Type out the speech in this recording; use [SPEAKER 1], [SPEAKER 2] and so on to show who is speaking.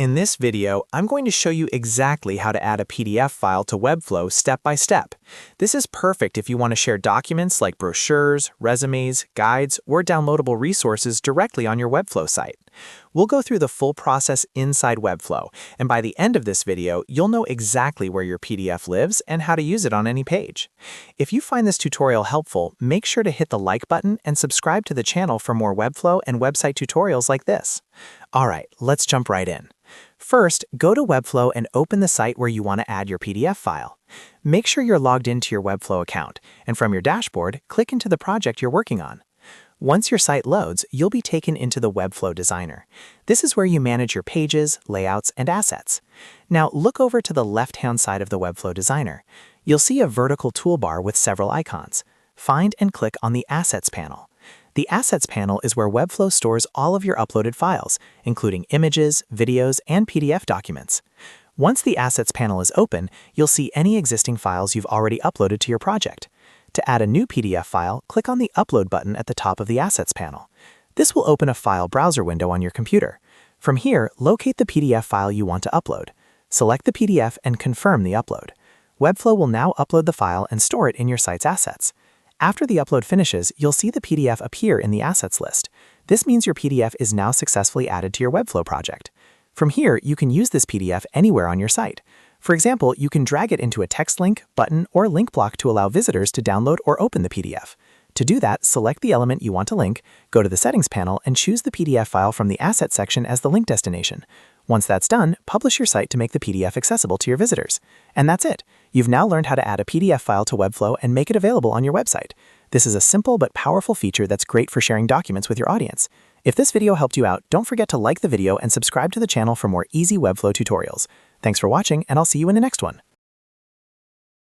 [SPEAKER 1] In this video, I'm going to show you exactly how to add a PDF file to Webflow step by step. This is perfect if you want to share documents like brochures, resumes, guides, or downloadable resources directly on your Webflow site. We'll go through the full process inside Webflow, and by the end of this video, you'll know exactly where your PDF lives and how to use it on any page. If you find this tutorial helpful, make sure to hit the like button and subscribe to the channel for more Webflow and website tutorials like this. Alright, let's jump right in. First, go to Webflow and open the site where you want to add your PDF file. Make sure you're logged into your Webflow account, and from your dashboard, click into the project you're working on. Once your site loads, you'll be taken into the Webflow Designer. This is where you manage your pages, layouts, and assets. Now look over to the left-hand side of the Webflow Designer. You'll see a vertical toolbar with several icons. Find and click on the Assets panel. The Assets panel is where Webflow stores all of your uploaded files, including images, videos, and PDF documents. Once the Assets panel is open, you'll see any existing files you've already uploaded to your project. To add a new PDF file, click on the Upload button at the top of the Assets panel. This will open a file browser window on your computer. From here, locate the PDF file you want to upload. Select the PDF and confirm the upload. Webflow will now upload the file and store it in your site's assets. After the upload finishes, you'll see the PDF appear in the Assets list. This means your PDF is now successfully added to your Webflow project. From here, you can use this PDF anywhere on your site. For example, you can drag it into a text link, button, or link block to allow visitors to download or open the PDF. To do that, select the element you want to link, go to the Settings panel, and choose the PDF file from the Assets section as the link destination. Once that's done, publish your site to make the PDF accessible to your visitors. And that's it. You've now learned how to add a PDF file to Webflow and make it available on your website. This is a simple but powerful feature that's great for sharing documents with your audience. If this video helped you out, don't forget to like the video and subscribe to the channel for more easy Webflow tutorials. Thanks for watching, and I'll see you in the next one.